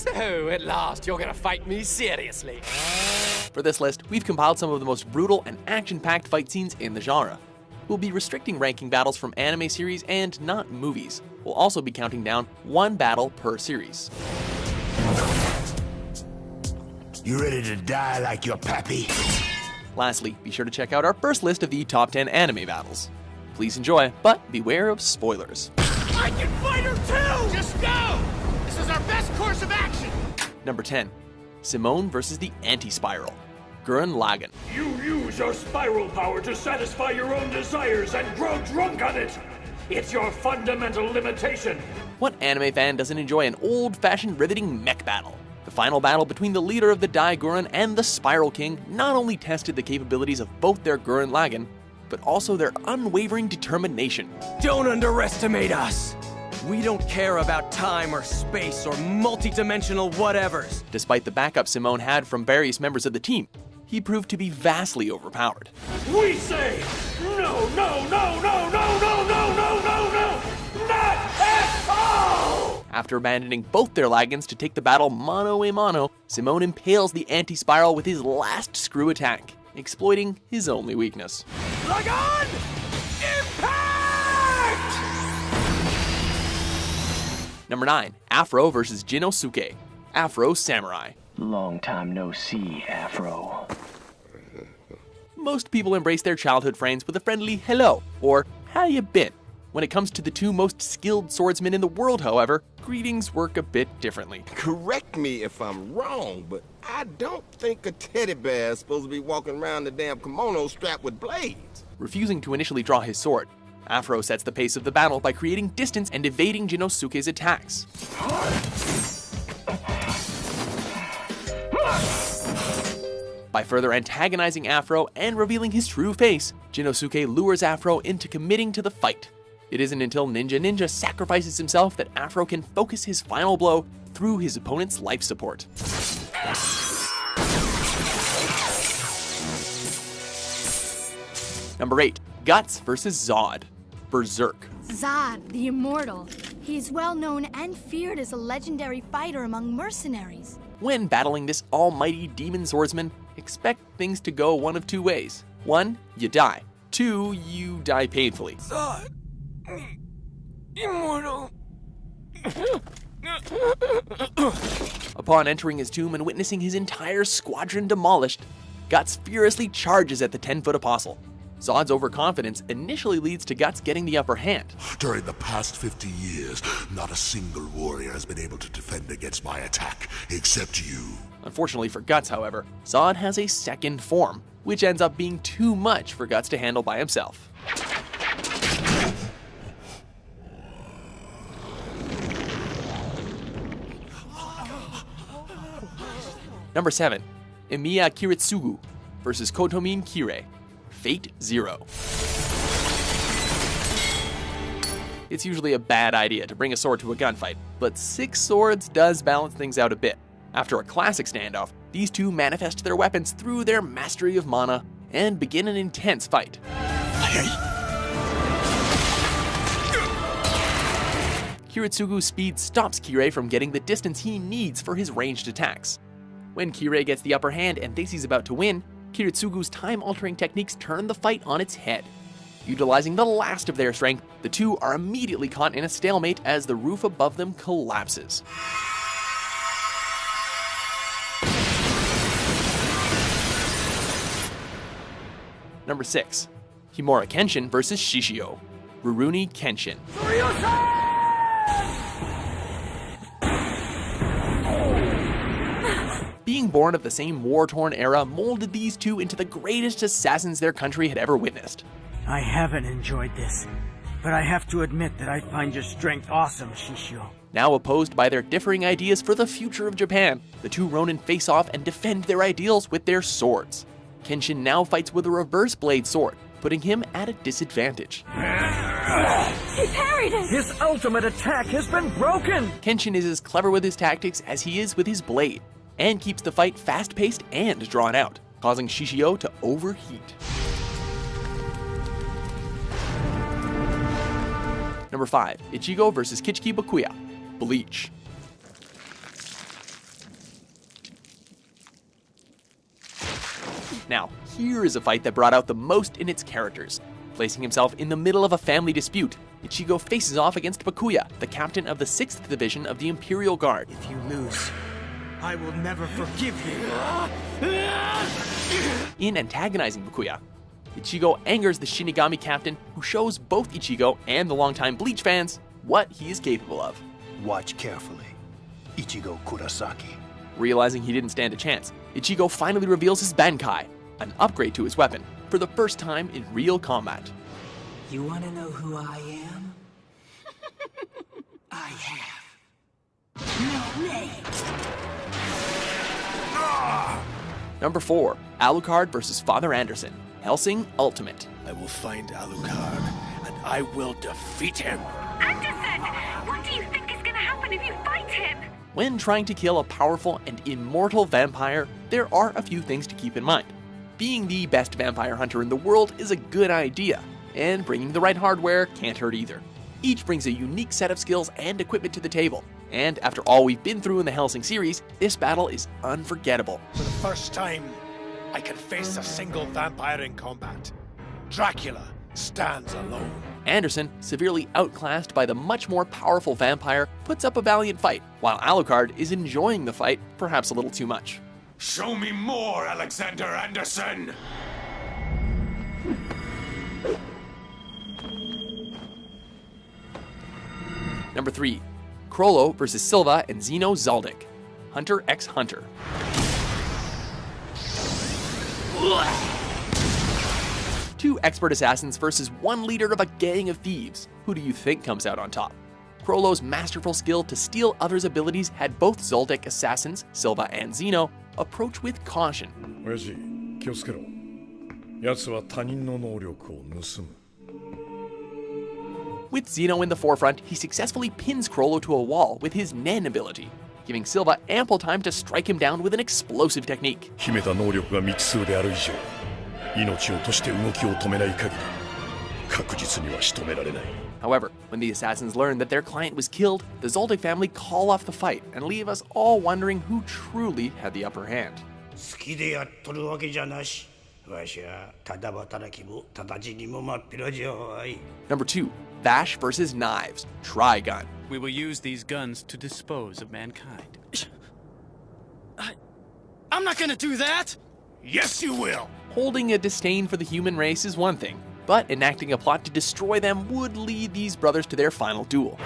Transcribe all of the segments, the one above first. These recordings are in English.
So, at last, you're gonna fight me seriously. For this list, we've compiled some of the most brutal and action-packed fight scenes in the genre. We'll be restricting ranking battles from anime series and not movies. We'll also be counting down one battle per series. You ready to die like your pappy? Lastly, be sure to check out our first list of the top 10 anime battles. Please enjoy, but beware of spoilers. I can fight her too! Just go! This is our best course of action! Number 10. Simone vs. the Anti-Spiral. Gurren Lagann. You use your spiral power to satisfy your own desires and grow drunk on it! It's your fundamental limitation! What anime fan doesn't enjoy an old-fashioned riveting mech battle? The final battle between the leader of the Dai Gurren and the Spiral King not only tested the capabilities of both their Gurren Lagann, but also their unwavering determination. Don't underestimate us! We don't care about time or space or multi-dimensional whatevers. Despite the backup Simone had from various members of the team, he proved to be vastly overpowered. We say, no, no, no, no, no, no, no, no, no, no, not at all! After abandoning both their Lagans to take the battle mano a mano, Simone impales the Anti-Spiral with his last screw attack, exploiting his only weakness. Lagann! Impact! Number 9. Afro vs. Jinosuke. Afro Samurai. Long time no see, Afro. Most people embrace their childhood friends with a friendly hello, or how you been? When it comes to the two most skilled swordsmen in the world, however, greetings work a bit differently. Correct me if I'm wrong, but I don't think a teddy bear is supposed to be walking around the damn kimono strapped with blades. Refusing to initially draw his sword, Afro sets the pace of the battle by creating distance and evading Jinosuke's attacks. By further antagonizing Afro and revealing his true face, Jinosuke lures Afro into committing to the fight. It isn't until Ninja sacrifices himself that Afro can focus his final blow through his opponent's life support. Number 8. Guts vs. Zod. Berserk. Zod, the Immortal. He is well known and feared as a legendary fighter among mercenaries. When battling this almighty demon swordsman, expect things to go one of two ways. 1. You die. 2. You die painfully. Zod! Immortal! Upon entering his tomb and witnessing his entire squadron demolished, Guts furiously charges at the 10-foot apostle. Zod's overconfidence initially leads to Guts getting the upper hand. During the past 50 years, not a single warrior has been able to defend against my attack, except you. Unfortunately for Guts, however, Zod has a second form, which ends up being too much for Guts to handle by himself. Number 7. Emiya Kiritsugu vs. Kotomin Kirei. Fate Zero. It's usually a bad idea to bring a sword to a gunfight, but 6 swords does balance things out a bit. After a classic standoff, these two manifest their weapons through their mastery of mana and begin an intense fight. Kiritsugu's speed stops Kirei from getting the distance he needs for his ranged attacks. When Kirei gets the upper hand and thinks he's about to win, Kiritsugu's time-altering techniques turn the fight on its head. Utilizing the last of their strength, the two are immediately caught in a stalemate as the roof above them collapses. Number 6. Himura Kenshin vs. Shishio. Rurouni Kenshin. Being born of the same war-torn era molded these two into the greatest assassins their country had ever witnessed. I haven't enjoyed this, but I have to admit that I find your strength awesome, Shishio. Now opposed by their differing ideas for the future of Japan, the two Ronin face off and defend their ideals with their swords. Kenshin now fights with a reverse blade sword, putting him at a disadvantage. He parried it! His ultimate attack has been broken! Kenshin is as clever with his tactics as he is with his blade, and keeps the fight fast-paced and drawn out, causing Shishio to overheat. Number 5. Ichigo vs. Kichiki Bakuya. Bleach. Now, here is a fight that brought out the most in its characters. Placing himself in the middle of a family dispute, Ichigo faces off against Bakuya, the captain of the 6th Division of the Imperial Guard. If you lose, I will never forgive you. In antagonizing Bakuya, Ichigo angers the Shinigami captain, who shows both Ichigo and the longtime Bleach fans what he is capable of. Watch carefully, Ichigo Kurosaki. Realizing he didn't stand a chance, Ichigo finally reveals his Bankai, an upgrade to his weapon, for the first time in real combat. You want to know who I am? I have no name. Number 4, Alucard vs. Father Anderson, Hellsing Ultimate. I will find Alucard, and I will defeat him. Anderson! What do you think is gonna happen if you fight him? When trying to kill a powerful and immortal vampire, there are a few things to keep in mind. Being the best vampire hunter in the world is a good idea, and bringing the right hardware can't hurt either. Each brings a unique set of skills and equipment to the table, and after all we've been through in the Hellsing series, this battle is unforgettable. For the first time, I can face a single vampire in combat. Dracula stands alone. Anderson, severely outclassed by the much more powerful vampire, puts up a valiant fight, while Alucard is enjoying the fight perhaps a little too much. Show me more, Alexander Anderson! Number 3, Chrollo vs. Silva and Zeno Zaldik, Hunter x Hunter. Two expert assassins versus one leader of a gang of thieves. Who do you think comes out on top? Chrollo's masterful skill to steal others' abilities had both Zaldik assassins, Silva and Zeno, approach with caution. With Zeno in the forefront, he successfully pins Chrollo to a wall with his Nen ability, giving Silva ample time to strike him down with an explosive technique. However, when the assassins learn that their client was killed, the Zaldik family call off the fight and leave us all wondering who truly had the upper hand. Number 2, Vash vs. Knives, Trigun. We will use these guns to dispose of mankind. I'm not gonna do that! Yes, you will! Holding a disdain for the human race is one thing, but enacting a plot to destroy them would lead these brothers to their final duel.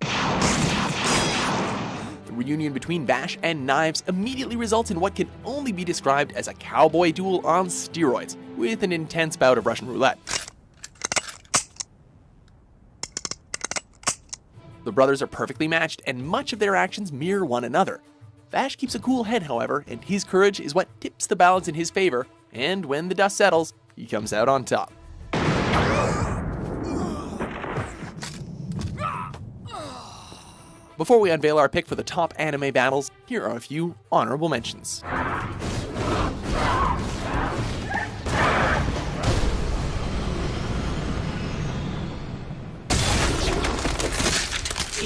The reunion between Vash and Knives immediately results in what can only be described as a cowboy duel on steroids, with an intense bout of Russian roulette. The brothers are perfectly matched, and much of their actions mirror one another. Vash keeps a cool head, however, and his courage is what tips the balance in his favor, and when the dust settles, he comes out on top. Before we unveil our pick for the top anime battles, here are a few honorable mentions.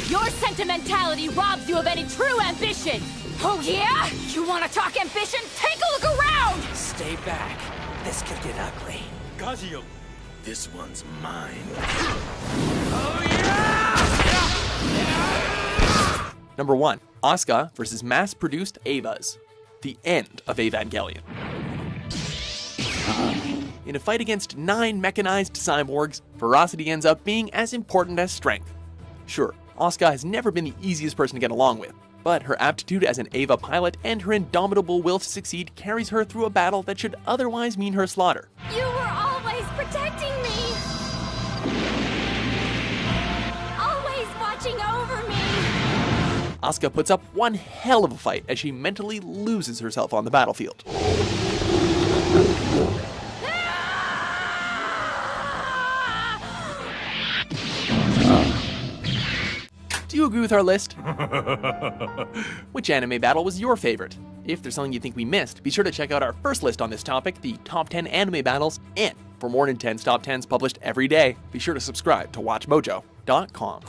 Your sentimentality robs you of any true ambition! Oh yeah? You wanna talk ambition? Take a look around! Stay back. This could get ugly. Gazio, this one's mine. Number 1, Asuka vs. mass-produced Evas, the end of Evangelion. In a fight against 9 mechanized cyborgs, ferocity ends up being as important as strength. Sure, Asuka has never been the easiest person to get along with, but her aptitude as an Eva pilot and her indomitable will to succeed carries her through a battle that should otherwise mean her slaughter. You were always protecting me! Always watching over me! Asuka puts up one hell of a fight as she mentally loses herself on the battlefield. Do you agree with our list? Which anime battle was your favorite? If there's something you think we missed, be sure to check out our first list on this topic, the top 10 anime battles, and for more intense top 10s published every day, be sure to subscribe to WatchMojo.com.